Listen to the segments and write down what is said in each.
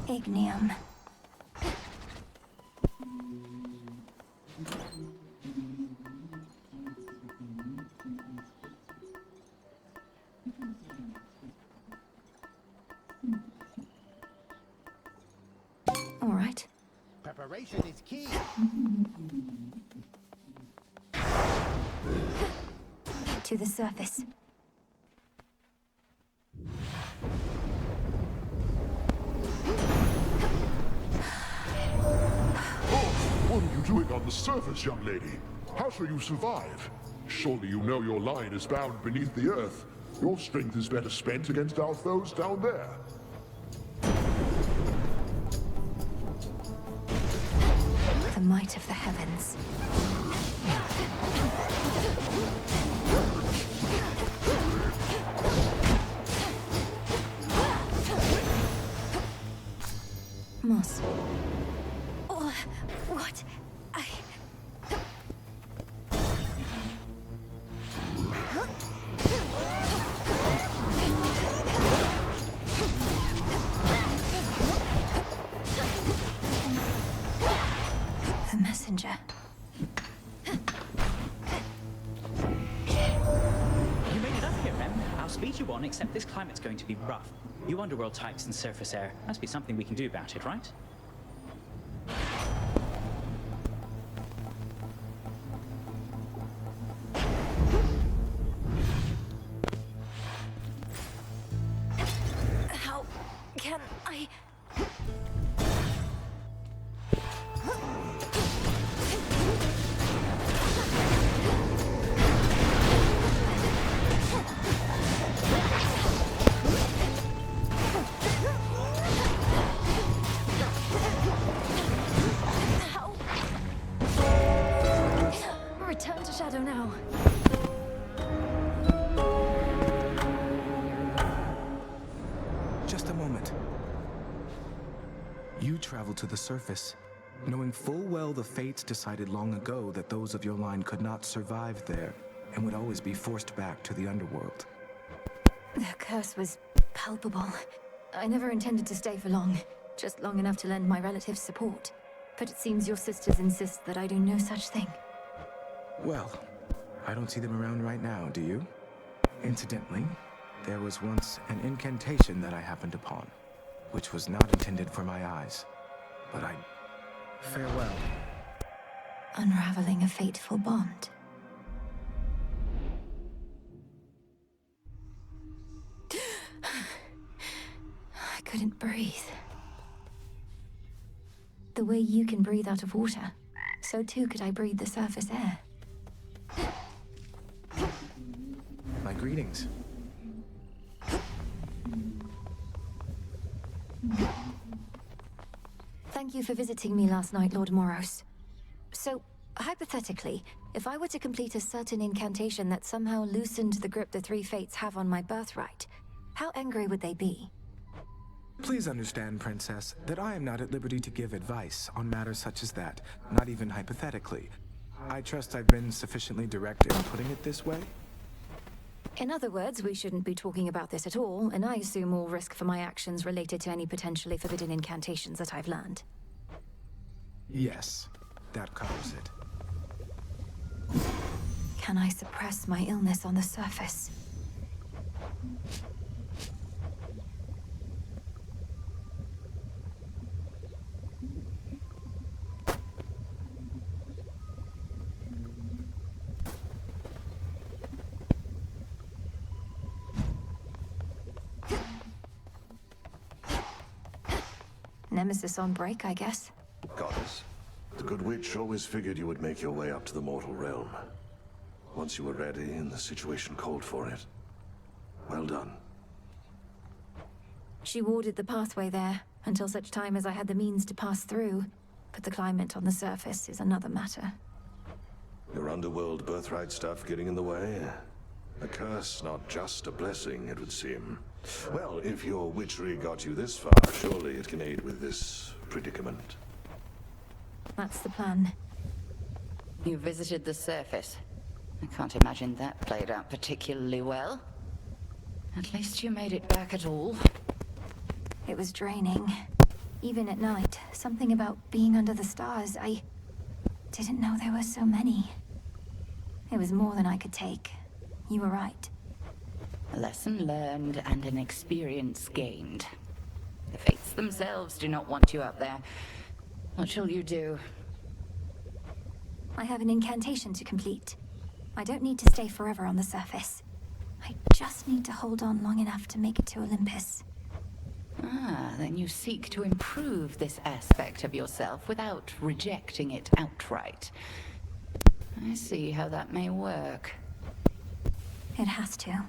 Ignium. All right. Preparation is key. To the surface. What are you doing on the surface, young lady? How shall you survive? Surely you know your line is bound beneath the earth. Your strength is better spent against our foes down there. The might of the heavens. Moss. Oh, what? The messenger. You made it up here, Rem. I'll speed you on, except this climate's going to be rough. You underworld types and surface air. Must be something we can do about it, right? How can I... Return to Shadow now. Just a moment. You traveled to the surface, knowing full well the fates decided long ago that those of your line could not survive there and would always be forced back to the underworld. The curse was palpable. I never intended to stay for long, just long enough to lend my relatives support. But it seems your sisters insist that I do no such thing. Well, I don't see them around right now, do you? Incidentally, there was once an incantation that I happened upon, which was not intended for my eyes. But farewell. Unraveling a fateful bond. I couldn't breathe. The way you can breathe out of water, so too could I breathe the surface air. My greetings. Thank you for visiting me last night, Lord Moros. So, hypothetically, if I were to complete a certain incantation that somehow loosened the grip the three fates have on my birthright, how angry would they be? Please understand, Princess, that I am not at liberty to give advice on matters such as that, not even hypothetically. I trust I've been sufficiently direct in putting it this way. In other words, we shouldn't be talking about this at all, and I assume all risk for my actions related to any potentially forbidden incantations that I've learned. Yes, that covers it. Can I suppress my illness on the surface? Nemesis on break, I guess. Goddess, the good witch always figured you would make your way up to the mortal realm. Once you were ready and the situation called for it. Well done. She warded the pathway there, until such time as I had the means to pass through. But the climate on the surface is another matter. Your underworld birthright stuff getting in the way? A curse, not just a blessing, it would seem. Well, if your witchery got you this far, surely it can aid with this predicament. That's the plan. You visited the surface. I can't imagine that played out particularly well. At least you made it back at all. It was draining. Even at night, something about being under the stars, I didn't know there were so many. It was more than I could take. You were right. A lesson learned and an experience gained. The fates themselves do not want you up there. What shall you do? I have an incantation to complete. I don't need to stay forever on the surface. I just need to hold on long enough to make it to Olympus. Ah, then you seek to improve this aspect of yourself without rejecting it outright. I see how that may work. It has to.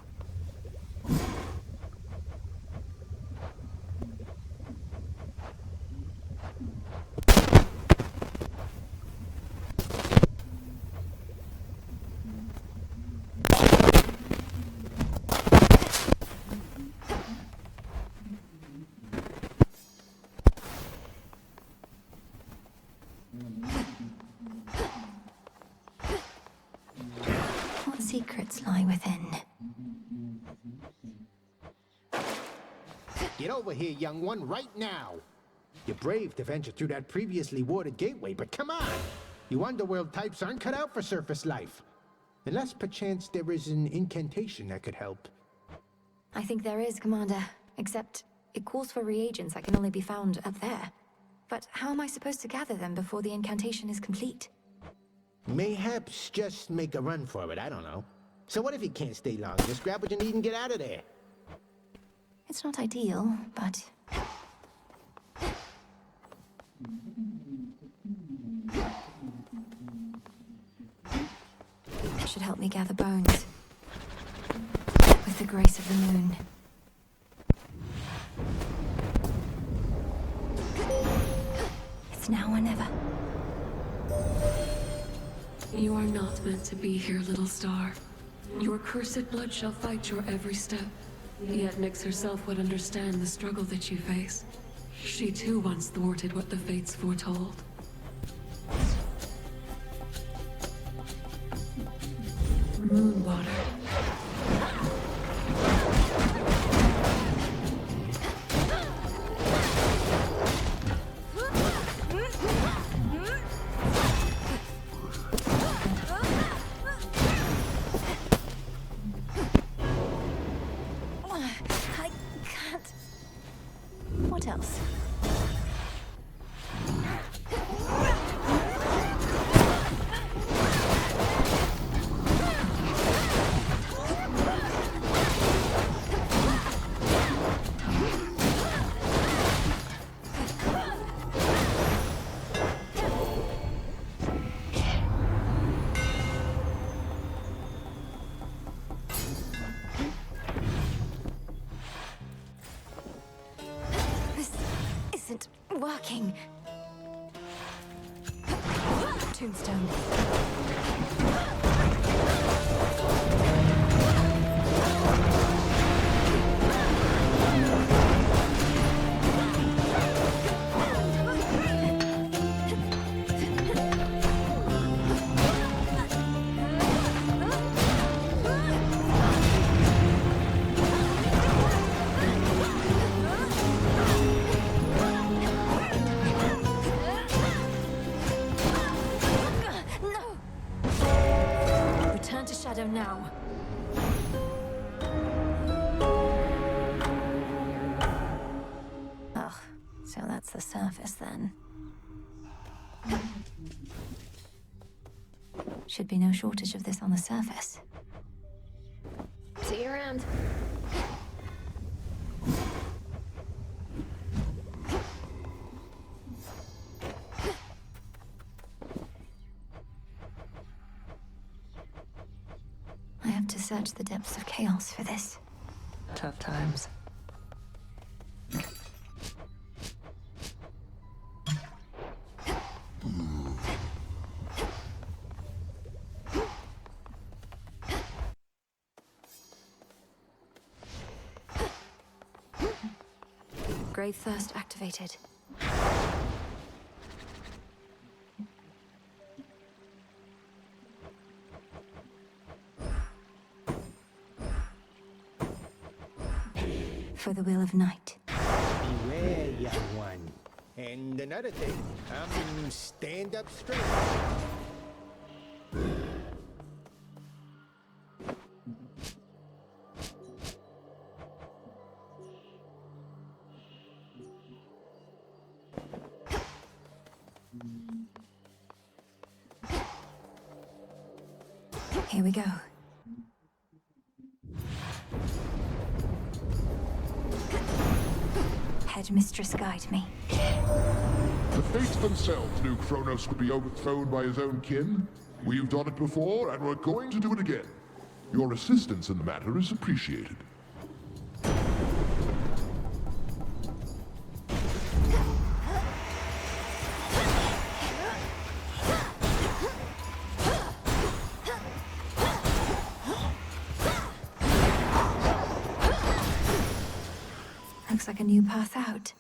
What secrets lie within? Get over here, young one, right now. You're brave to venture through that previously warded gateway, but come on! You underworld types aren't cut out for surface life. Unless perchance there is an incantation that could help. I think there is, Commander. Except, it calls for reagents that can only be found up there. But how am I supposed to gather them before the incantation is complete? Mayhaps just make a run for it, I don't know. So what if you can't stay long? Just grab what you need and get out of there. It's not ideal, but... it should help me gather bones. With the grace of the moon. It's now or never. You are not meant to be here, little star. Your cursed blood shall fight your every step. Yet Nyx herself would understand the struggle that you face. She too once thwarted what the fates foretold. Moonwater. I can't... What else? This isn't working. Tombstone. No! Return to Shadow now. Oh, so that's the surface then. Should be no shortage of this on the surface. See you around. I have to search the depths of chaos for this. Tough times. Grave thirst activated. For the will of night. Beware, young one. And another thing, stand up straight. Here we go. Headmistress, guide me. The Fates themselves knew Kronos would be overthrown by his own kin. We've done it before, and we're going to do it again. Your assistance in the matter is appreciated. Looks like a new path out.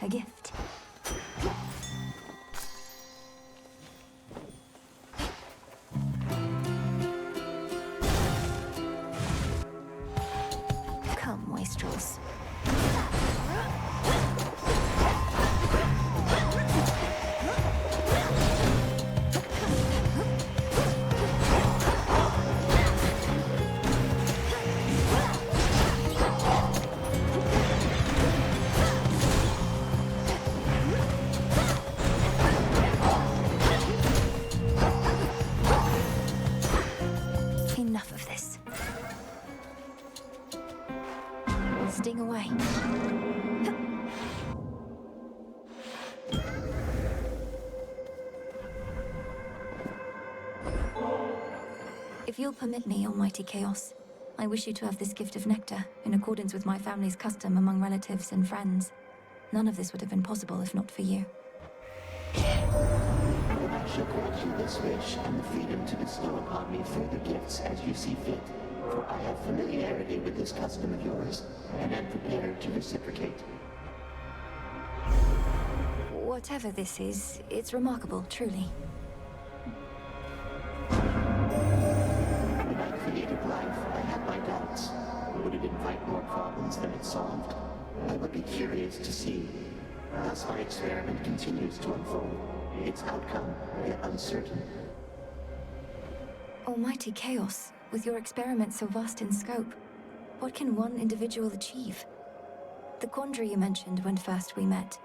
A gift. Come, wastrels. Enough of this. Sting away. If you'll permit me, Almighty Chaos, I wish you to have this gift of nectar, in accordance with my family's custom among relatives and friends. None of this would have been possible if not for you. I shall grant you this wish and the freedom to bestow upon me further gifts as you see fit, for I have familiarity with this custom of yours, and am prepared to reciprocate. Whatever this is, it's remarkable, truly. When I created life, I had my doubts. Would it invite more problems than it solved? I would be curious to see. Thus my experiment continues to unfold, its outcome yet uncertain. Almighty Chaos, with your experiment so vast in scope, what can one individual achieve? The quandary you mentioned when first we met,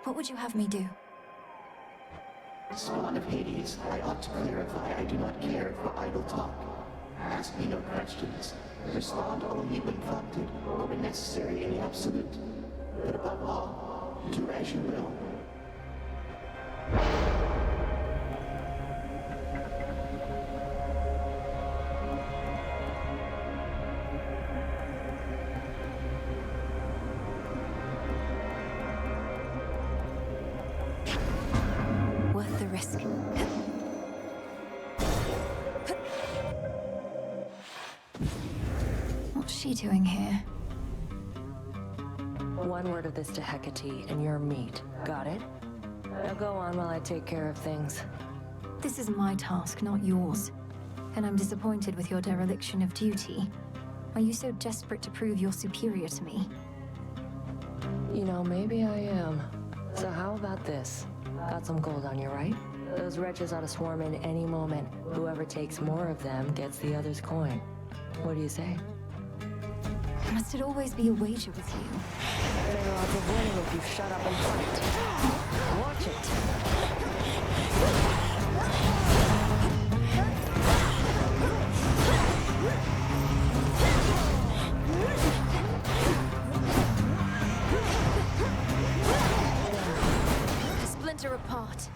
what would you have me do? Spawn of Hades, I ought to clarify I do not care for idle talk. Ask me no questions. Respond only when prompted or when necessary in the absolute. But above all, do as you will. Worth the risk. What's she doing here? One word of this to Hecate, and you're meat. Got it? Now go on while I take care of things. This is my task, not yours. And I'm disappointed with your dereliction of duty. Are you so desperate to prove you're superior to me? You know, maybe I am. So how about this? Got some gold on you, right? Those wretches ought to swarm in any moment. Whoever takes more of them gets the other's coin. What do you say? Must it always be a wager with you? Better odds of winning if you shut up and fight. Watch it. Splinter apart.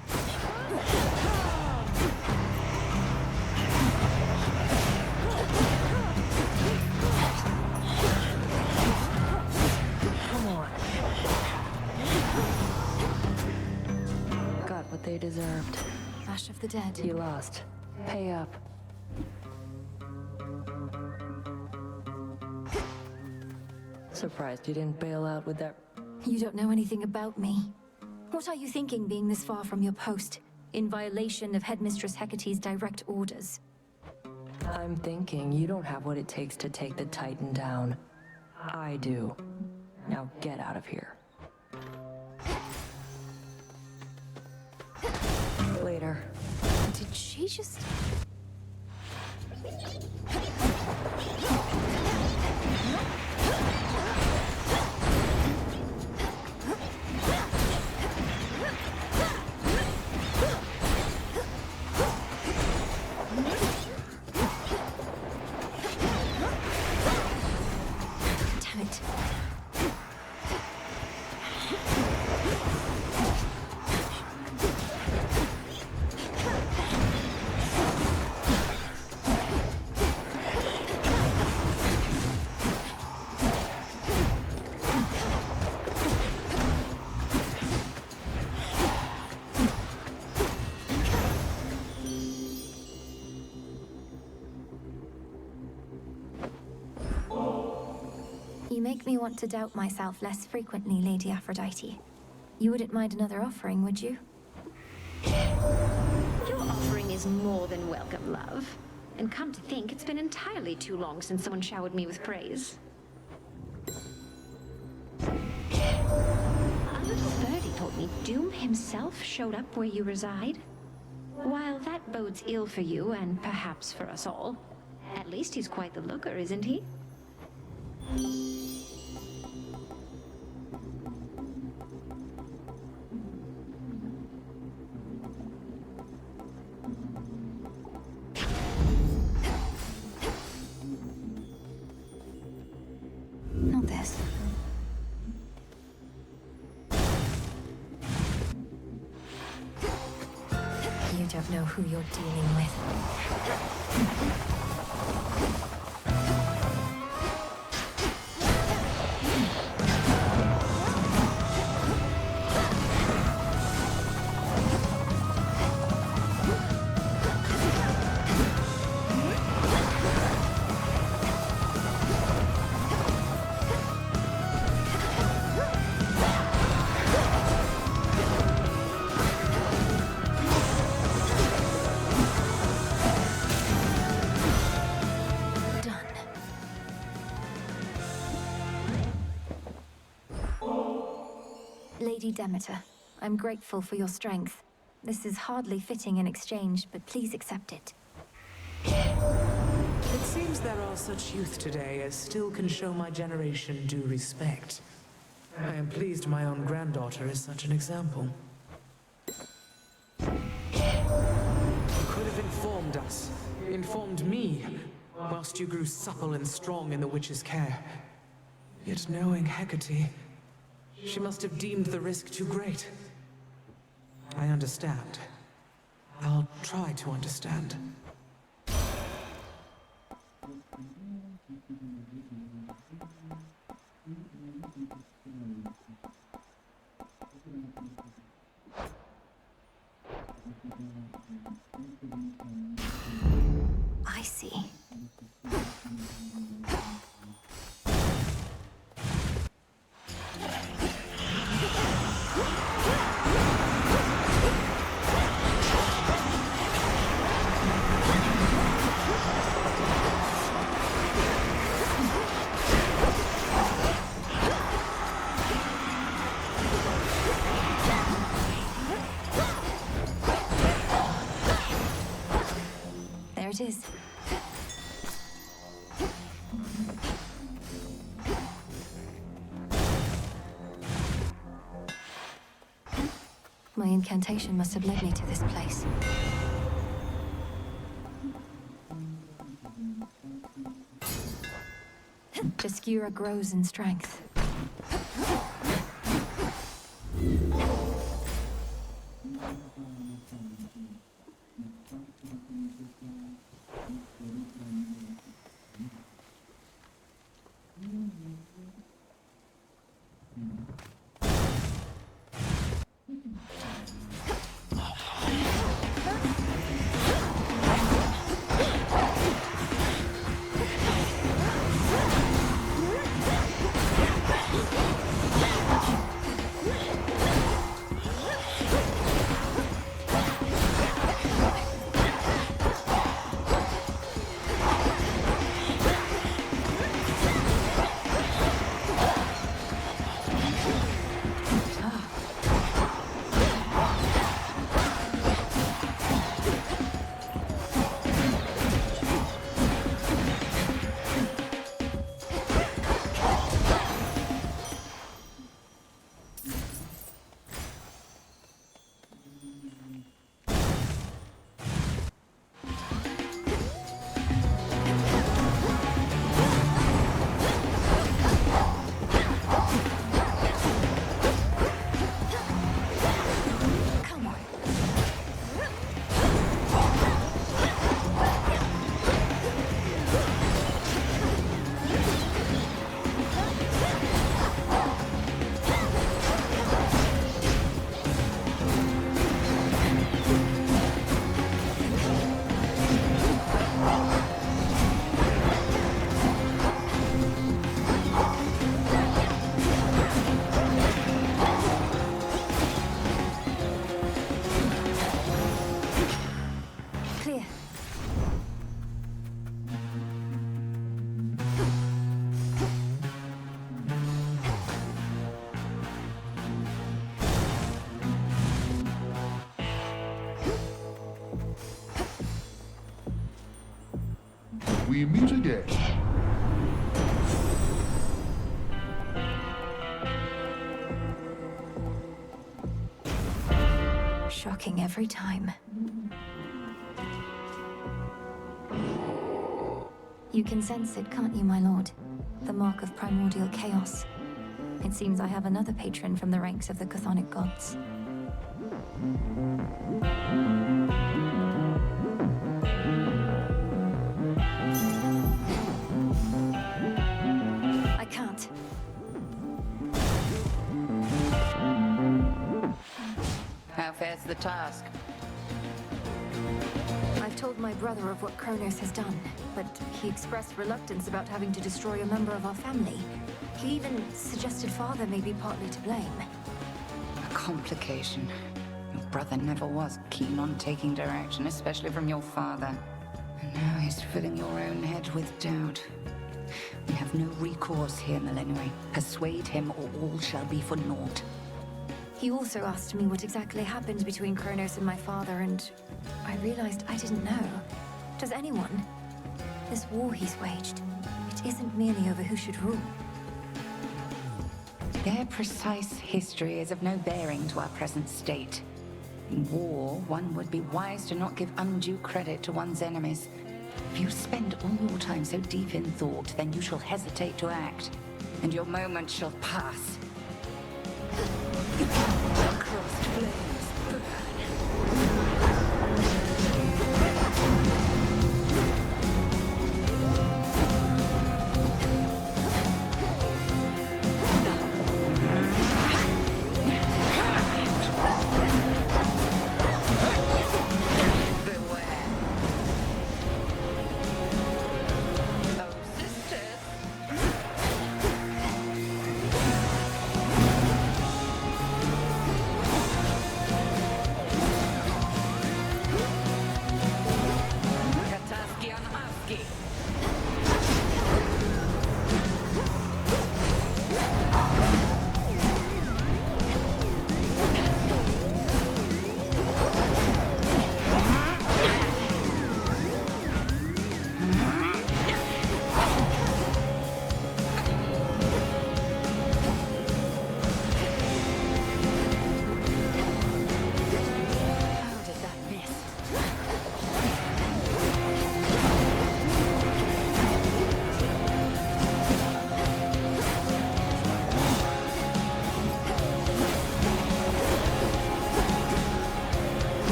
Come on. Got what they deserved. Ash of the dead. You lost. Pay up. Surprised you didn't bail out with that. You don't know anything about me. What are you thinking being this far from your post, in violation of Headmistress Hecate's direct orders? I'm thinking you don't have what it takes to take the Titan down. I do. Now get out of here. Later. Did she just... Damn it. You make me want to doubt myself less frequently, Lady Aphrodite. You wouldn't mind another offering, would you? Your offering is more than welcome, love. And come to think, it's been entirely too long since someone showered me with praise. A little birdie told me Doom himself showed up where you reside. While that bodes ill for you, and perhaps for us all, at least he's quite the looker, isn't he? Not this. You don't know who you're dealing with. Lady Demeter, I'm grateful for your strength. This is hardly fitting in exchange, but please accept it. It seems there are such youth today as still can show my generation due respect. I am pleased my own granddaughter is such an example. You could have informed us, informed me, whilst you grew supple and strong in the witch's care. Yet knowing Hecate, she must have deemed the risk too great. I understand. I'll try to understand. I see. There it is. My incantation must have led me to this place. Obscura grows in strength. we meet again. Shocking every time. You can sense it, can't you, my lord? The mark of primordial chaos. It seems I have another patron from the ranks of the chthonic gods. I can't. How fares the task? I've told my brother of what Kronos has done, but he expressed reluctance about having to destroy a member of our family. He even suggested father may be partly to blame. A complication. Your brother never was keen on taking direction, especially from your father. And now he's filling your own head with doubt. We have no recourse here, Melinoe. Persuade him or all shall be for naught. He also asked me what exactly happened between Kronos and my father, and I realized I didn't know. Does anyone? This war he's waged, it isn't merely over who should rule. Their precise history is of no bearing to our present state. In war, one would be wise to not give undue credit to one's enemies. If you spend all your time so deep in thought, then you shall hesitate to act, and your moment shall pass. Crossed flames burn.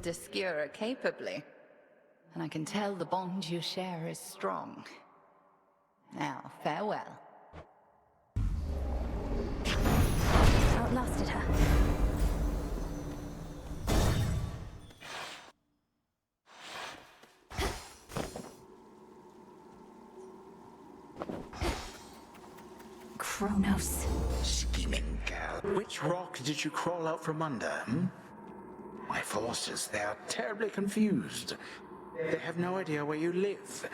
Discure capably, and I can tell the bond you share is strong. Now, farewell. Outlasted her. Kronos. Scheming girl. Which rock did you crawl out from under, hmm? My forces, they are terribly confused. They have no idea where you live.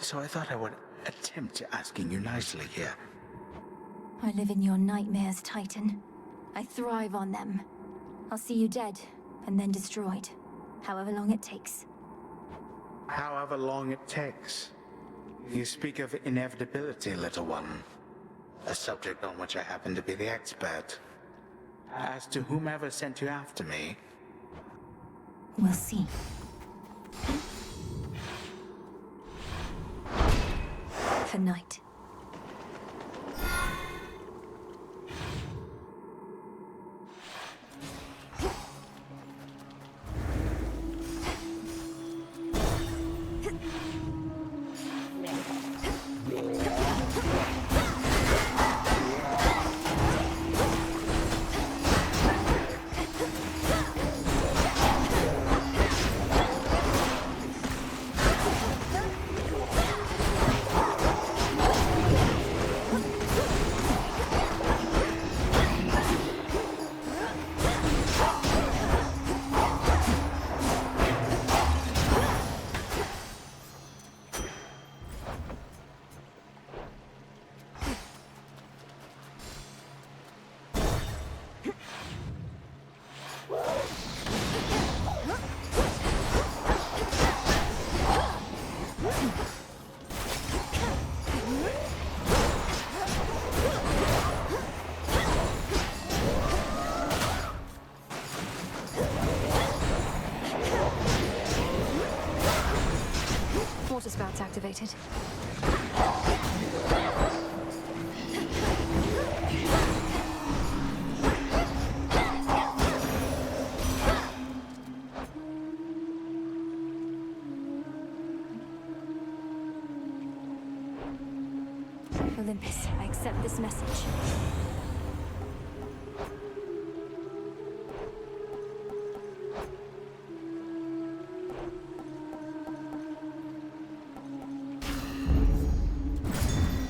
So I thought I would attempt asking you nicely here. I live in your nightmares, Titan. I thrive on them. I'll see you dead, and then destroyed. However long it takes. However long it takes. You speak of inevitability, little one. A subject on which I happen to be the expert. As to whomever sent you after me, we'll see. For night. Water spouts activated. Olympus, I accept this message.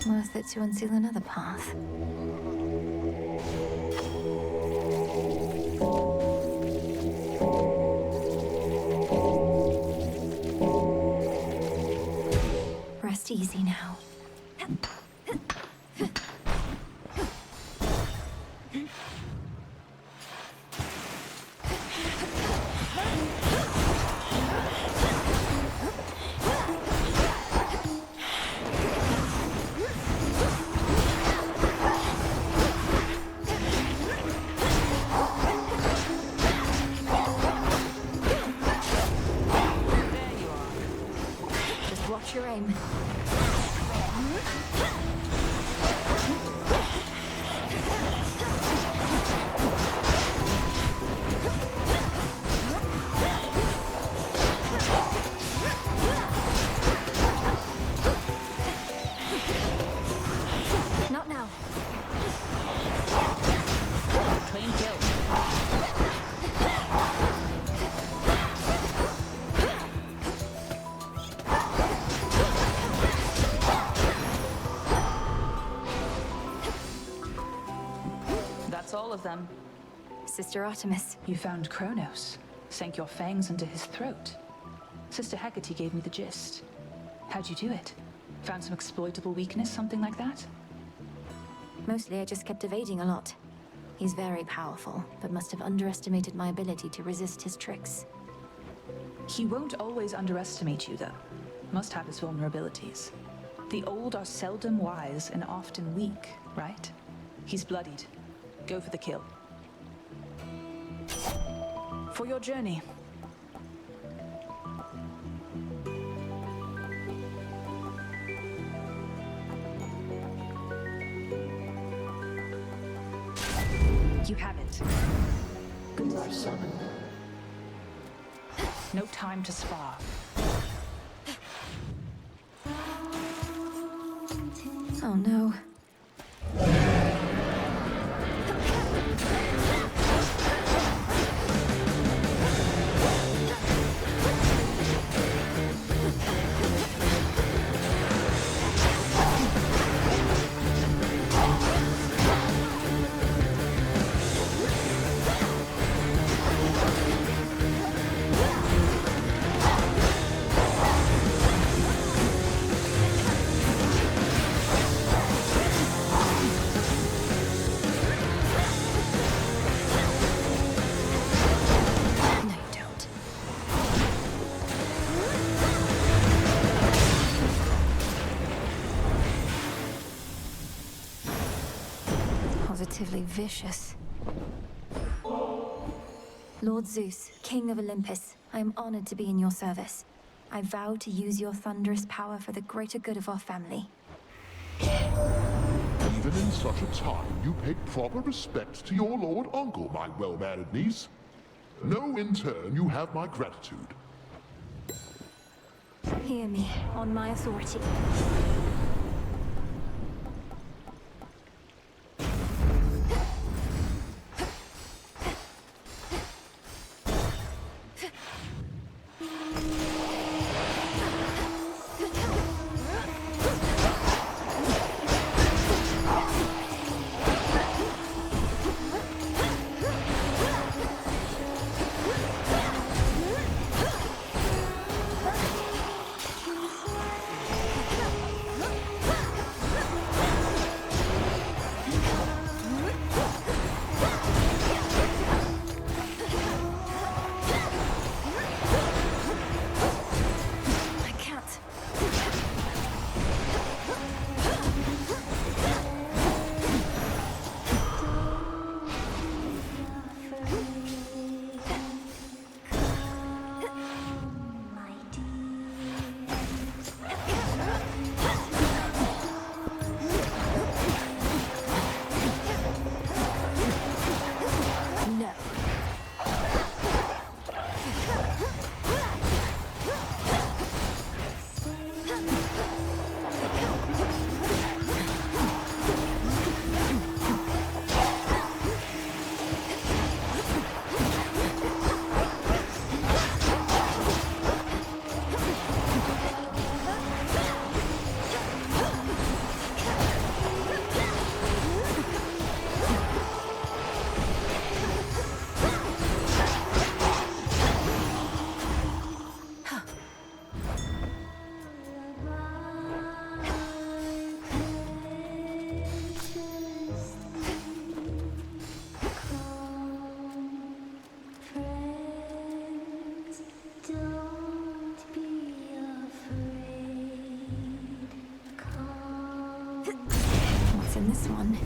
Worth it to unseal another path. Rest easy now. Watch your aim. Not now. Clean kill. All of them. Sister Artemis. You found Kronos. Sank your fangs into his throat. Sister Hecate gave me the gist. How'd you do it? Found some exploitable weakness, something like that? Mostly I just kept evading a lot. He's very powerful, but must have underestimated my ability to resist his tricks. He won't always underestimate you, though. Must have his vulnerabilities. The old are seldom wise and often weak, right? He's bloodied. Go for the kill. For your journey. You have it. Good summon. No time to spar. Oh no. Positively vicious. Lord Zeus, King of Olympus, I am honored to be in your service. I vow to use your thunderous power for the greater good of our family. Even in such a time, you paid proper respect to your lord uncle, my well-mannered niece. Know in turn you have my gratitude. Hear me, on my authority. this one.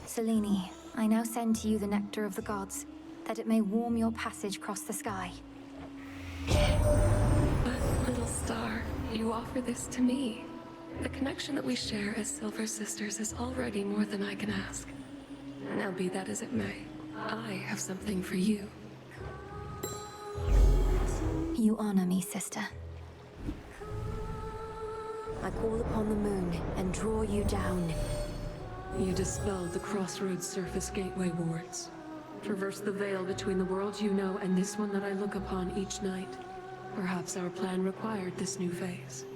Selene, I now send to you the nectar of the gods, that it may warm your passage across the sky. But, little star, you offer this to me. The connection that we share as Silver Sisters is already more than I can ask. Now be that as it may, I have something for you. You honor me, sister. I call upon the moon and draw you down. You dispelled the Crossroads Surface Gateway wards. Traverse the veil between the world you know and this one that I look upon each night. Perhaps our plan required this new phase.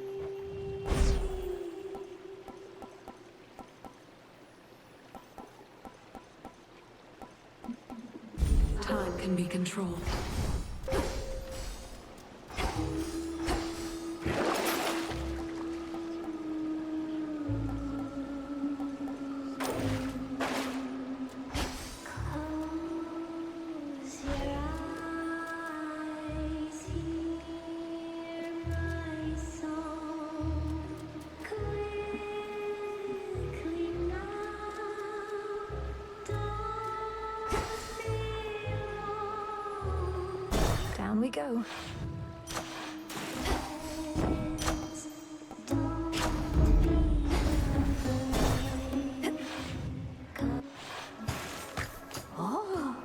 Time can be controlled. Down we go. Oh,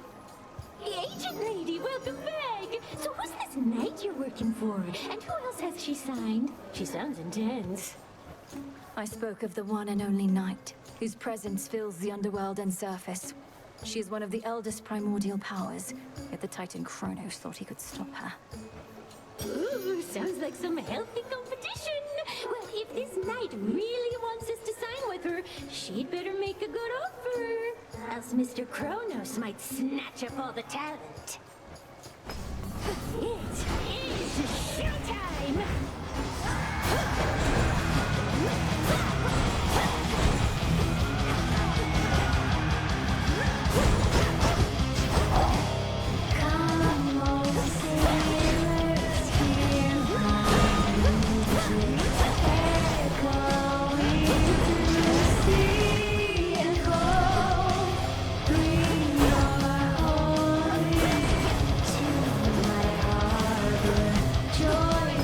agent lady, welcome back. So who's this knight you're working for? And who else has she signed? She sounds intense. I spoke of the one and only Night, whose presence fills the underworld and surface. She is one of the eldest primordial powers, yet the Titan Kronos thought he could stop her. Ooh, sounds like some healthy competition. Well, if this knight really wants us to sign with her, she'd better make a good offer. Else Mr. Kronos might snatch up all the talent. It is showtime! Join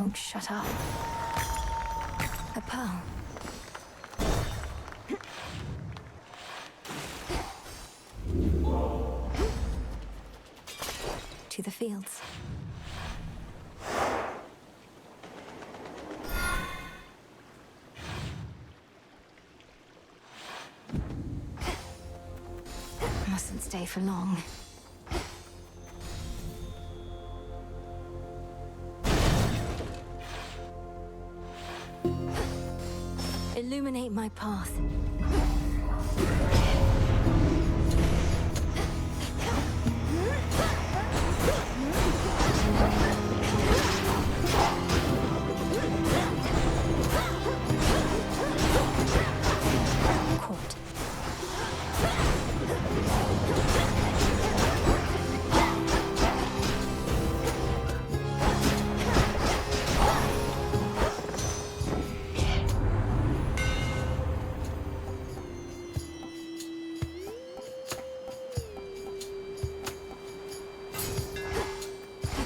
won't shut up. A pearl. To the fields. Mustn't stay for long. Illuminate my path.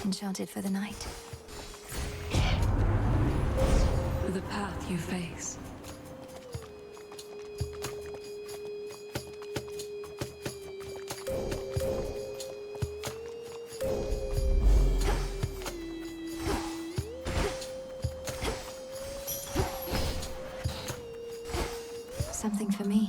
Enchanted for the night. The path you face. Something for me.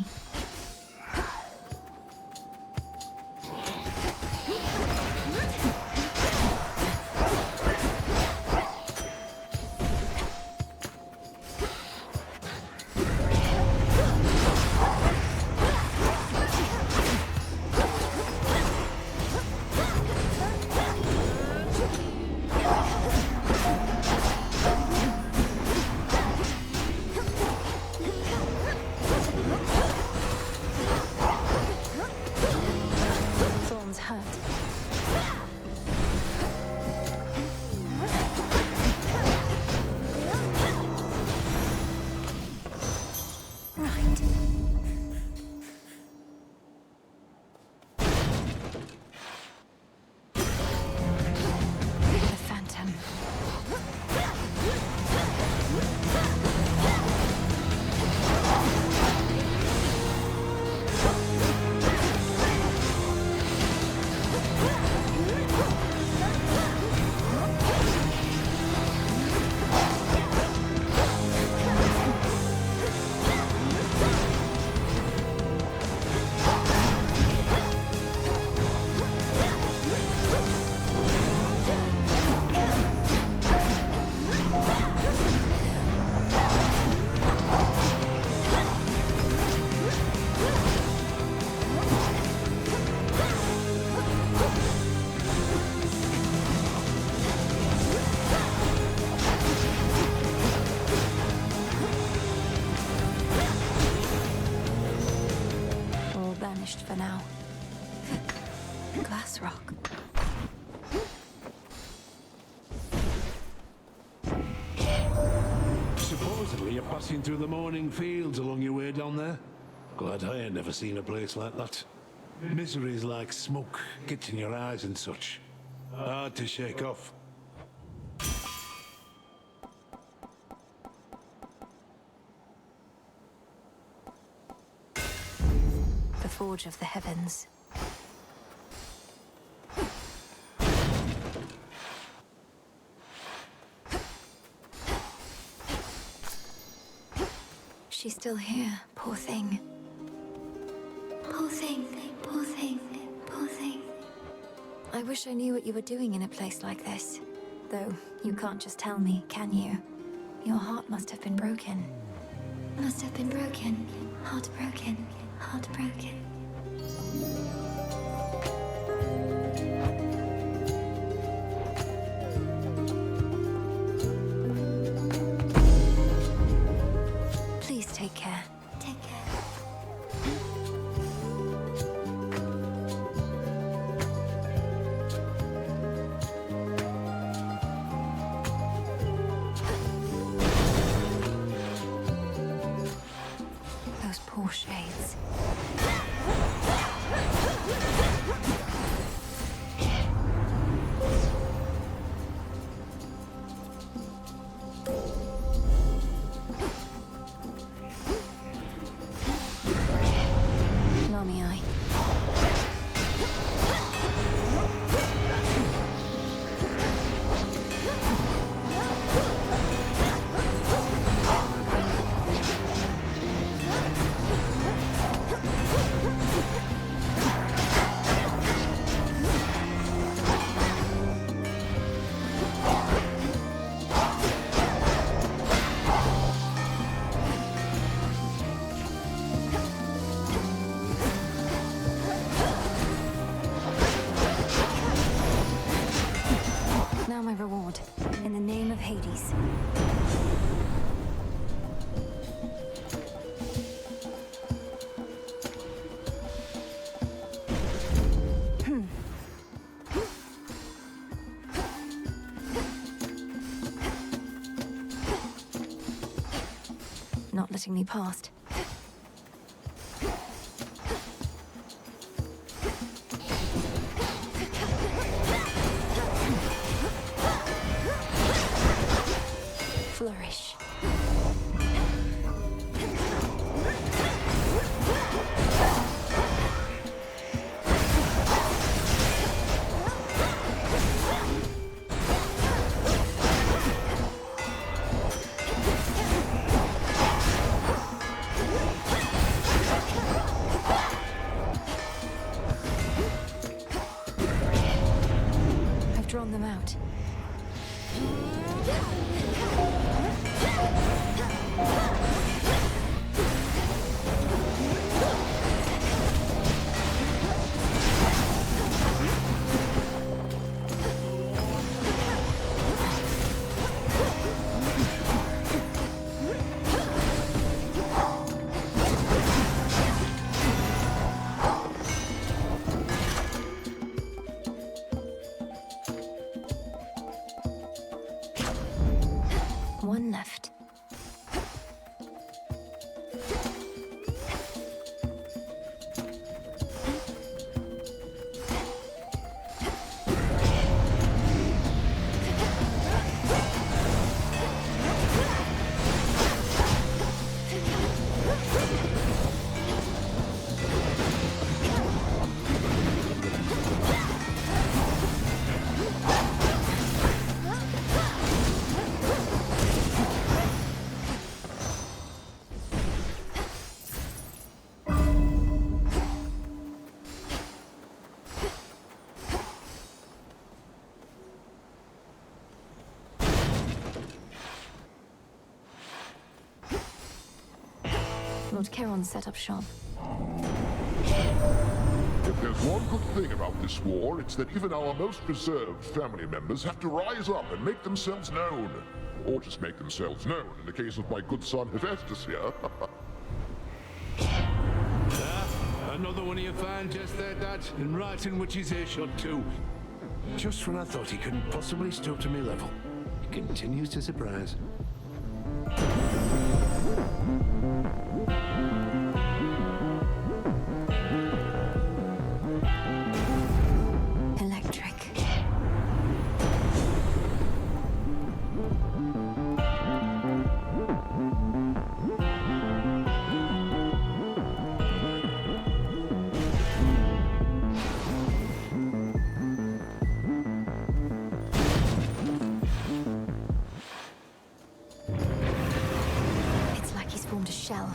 For now. Glass rock. Supposedly you're passing through the morning fields along your way down there. Glad I ain't never seen a place like that. Misery's like smoke, gets in your eyes and such. Hard to shake off. The forge of the heavens. She's still here, poor thing. Poor thing, poor thing, poor thing. I wish I knew what you were doing in a place like this. Though, you can't just tell me, can you? Your heart must have been broken. Must have been broken. Heartbroken. Heartbroken. Please take care. Take care. Those poor shades. getting me past. Flourish. I've drawn them out. One left. Lord Charon set up shop. If there's one good thing about this war, it's that even our most reserved family members have to rise up and make themselves known. Or just make themselves known, in the case of my good son Hephaestus here. Another one of your fans just there, Dad, and right in which his earshot too. Just when I thought he couldn't possibly stoop to me level, he continues to surprise. Electric. It's like he's formed a shell.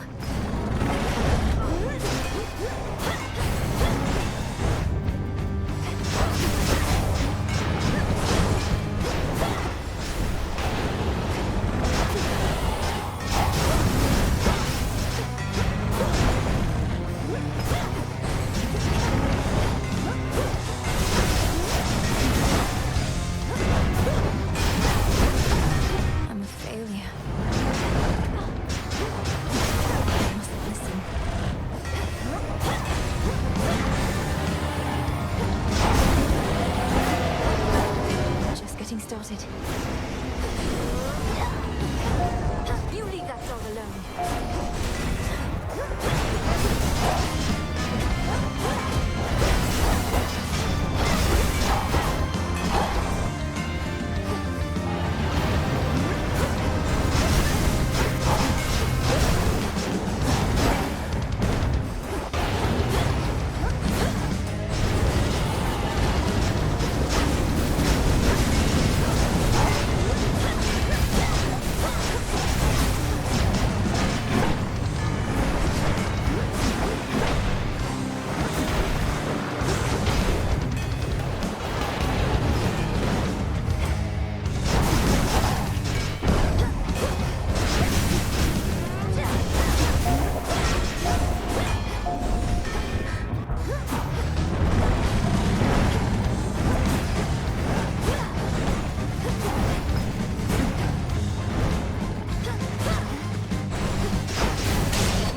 I'm a failure. I must listen. Just getting started. You leave that dog alone.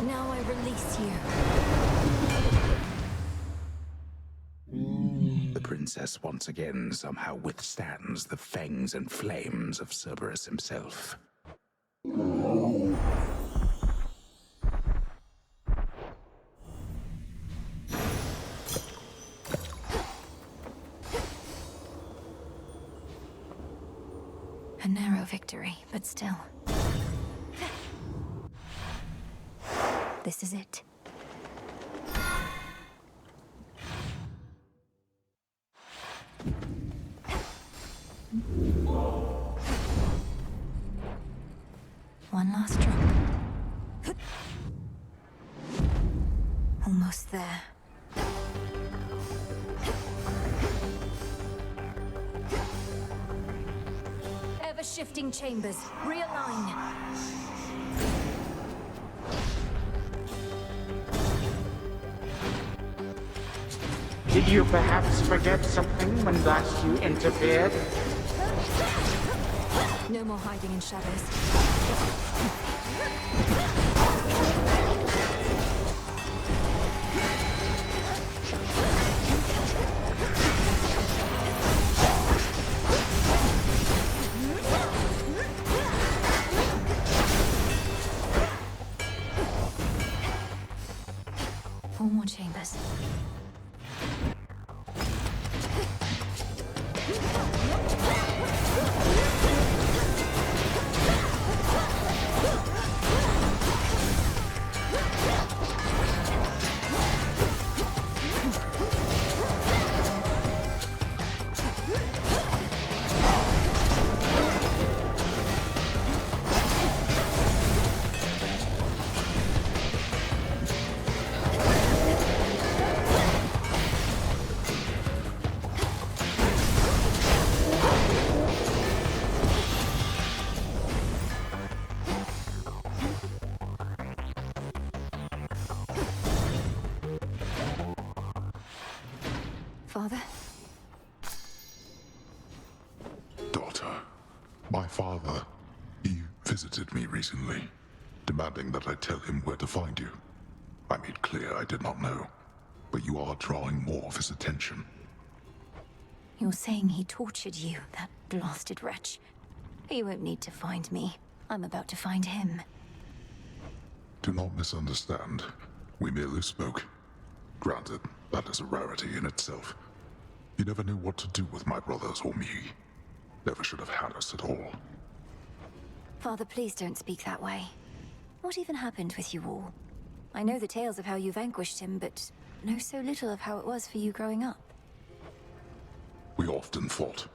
Now I release you. The princess once again somehow withstands the fangs and flames of Cerberus himself. A narrow victory, but still. This is it. One last drop. Almost there. Ever-shifting chambers. Realign. Did you perhaps forget something when last you interfered? No more hiding in shadows. Four more chambers. Father? Daughter, my father, he visited me recently, demanding that I tell him where to find you. I made clear I did not know, but you are drawing more of his attention. You're saying he tortured you, that blasted wretch. He won't need to find me. I'm about to find him. Do not misunderstand. We merely spoke. Granted, that is a rarity in itself. You never knew what to do with my brothers or me. Never should have had us at all. Father, please don't speak that way. What even happened with you all? I know the tales of how you vanquished him, but know so little of how it was for you growing up. We often fought.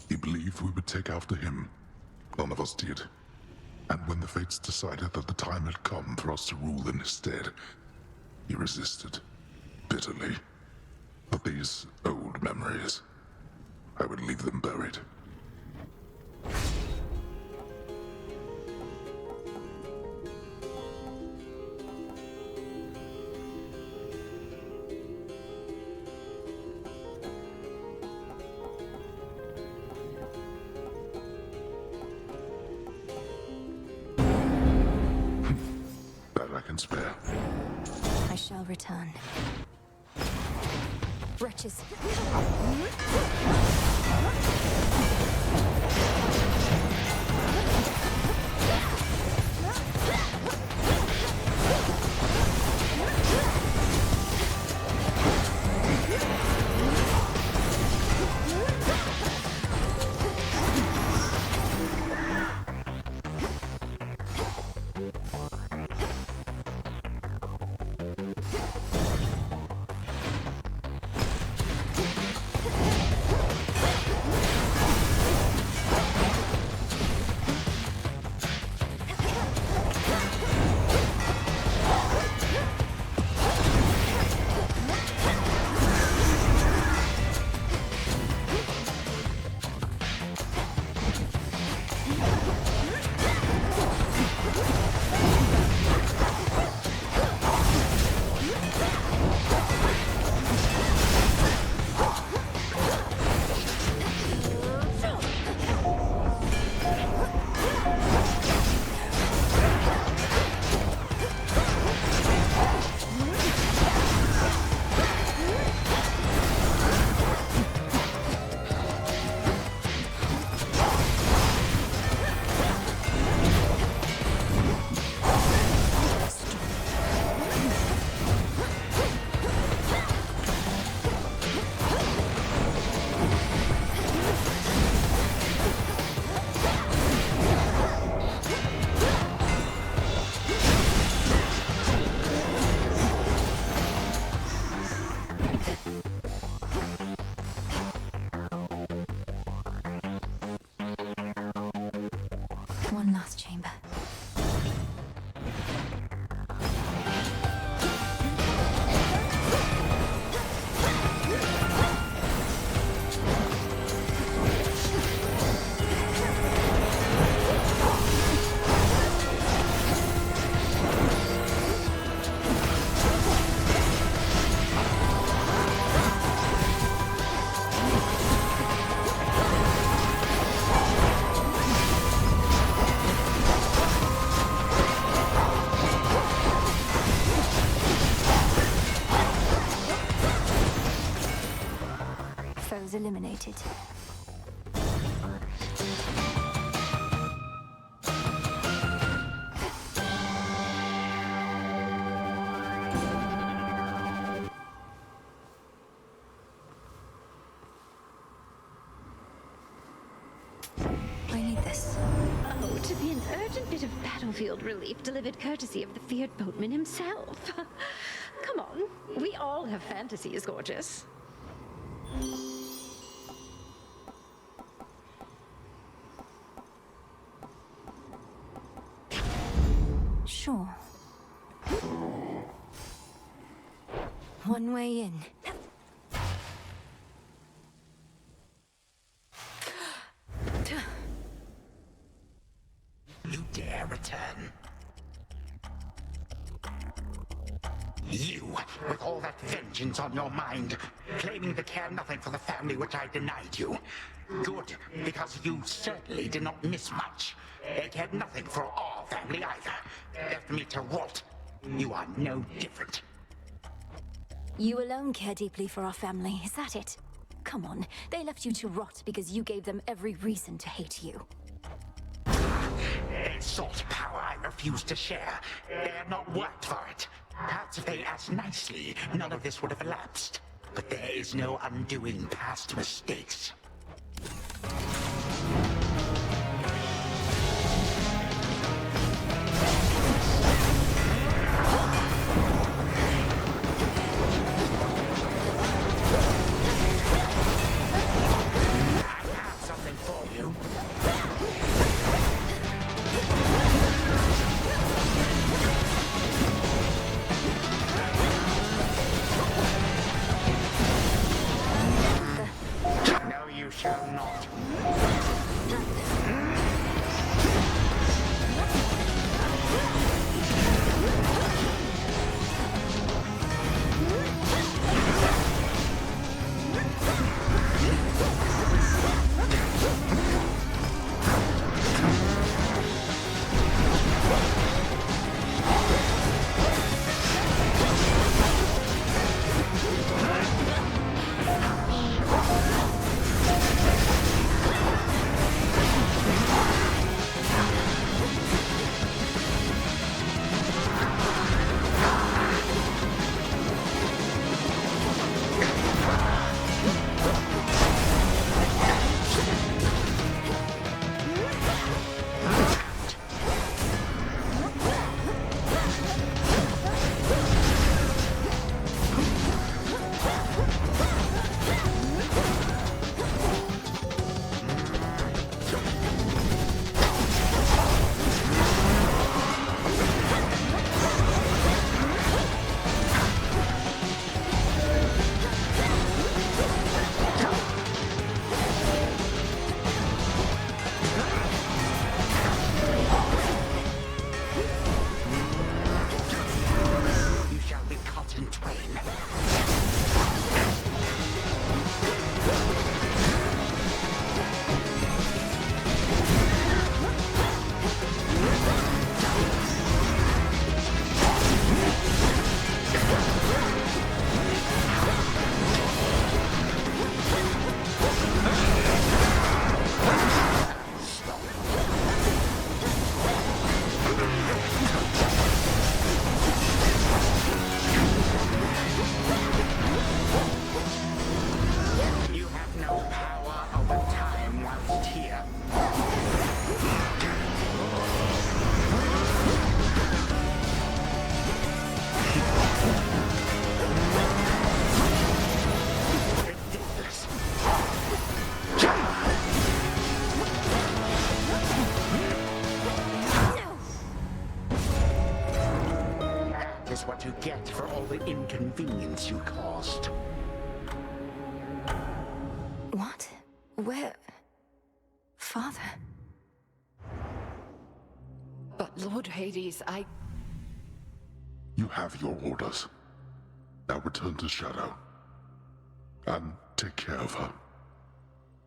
He believed we would take after him. None of us did. And when the fates decided that the time had come for us to rule in his stead, he resisted. Bitterly. But these old memories, I would leave them buried. That I can spare. I shall return. Wretches. Foes eliminated. I need this. Oh, to be an urgent bit of battlefield relief delivered courtesy of the feared boatman himself. Come on, we all have fantasies, gorgeous. Sure. One way in. You dare return? You, with all that vengeance on your mind, claiming to care nothing for the family which I denied you. Good, because you certainly did not miss much. It cared nothing for our family either. Left me to rot. You are no different. You alone care deeply for our family, is that it? Come on, they left you to rot because you gave them every reason to hate you. They sought power I refused to share. They have not worked for it. Perhaps if they asked nicely, none of this would have elapsed. But there is no undoing past mistakes. What you get for all the inconvenience you caused. What? Where? Father? But Lord Hades, You have your orders. Now return to Shadow. And take care of her.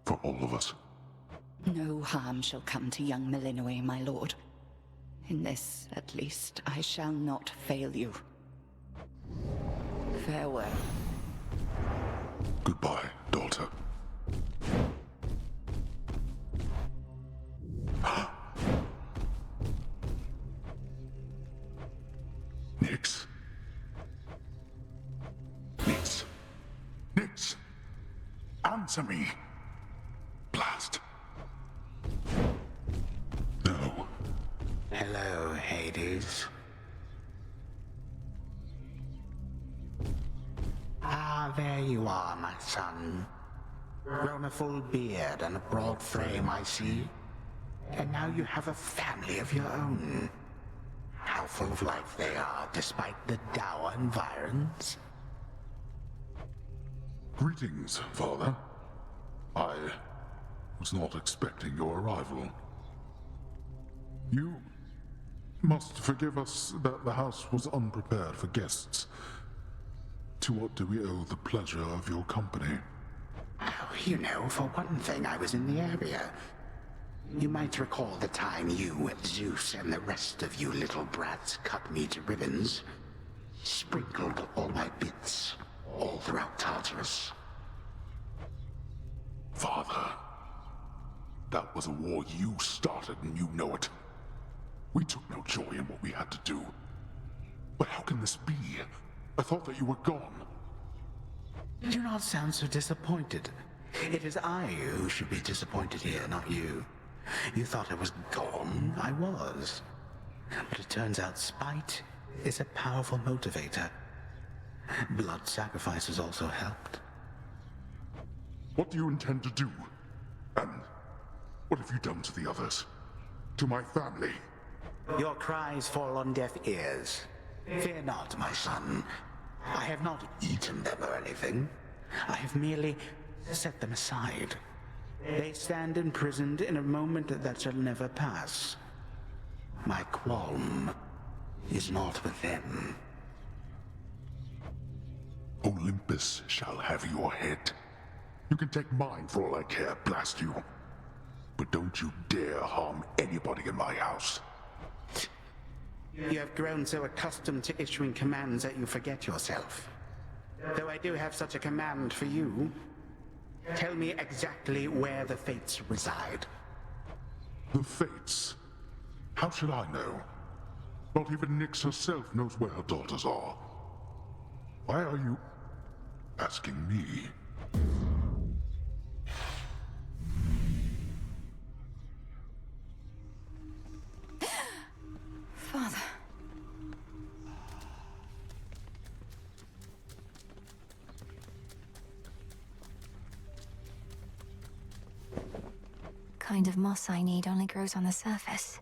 For all of us. No harm shall come to young Melinoe, my lord. In this, at least, I shall not fail you. Farewell. Goodbye, daughter. Answer me. Blast. No. Hello, Hades. Ah, there you are, my son. Grown a full beard and a broad frame, I see. And now you have a family of your own. How full of life they are, despite the dour environs. Greetings, Father. I was not expecting your arrival. You must forgive us that the house was unprepared for guests. To what do we owe the pleasure of your company? Oh, you know, for one thing, I was in the area. You might recall the time you, Zeus, and the rest of you little brats cut me to ribbons. Sprinkled all my bits all throughout Tartarus. Father, that was a war you started and you know it. We took no joy in what we had to do. But how can this be? I thought that you were gone. Do not sound so disappointed. It is I who should be disappointed here, not you. You thought I was gone. I was. But it turns out spite is a powerful motivator. Blood sacrifices also helped. What do you intend to do? And what have you done to the others? To my family? Your cries fall on deaf ears. Fear not, my son. I have not eaten them or anything. I have merely set them aside. They stand imprisoned in a moment that shall never pass. My qualm is not with them. Olympus shall have your head. You can take mine for all I care, blast you. But don't you dare harm anybody in my house. You have grown so accustomed to issuing commands that you forget yourself. Though I do have such a command for you, tell me exactly where the Fates reside. The Fates? How should I know? Not even Nyx herself knows where her daughters are. Why are you asking me? Father. Kind of moss I need only grows on the surface.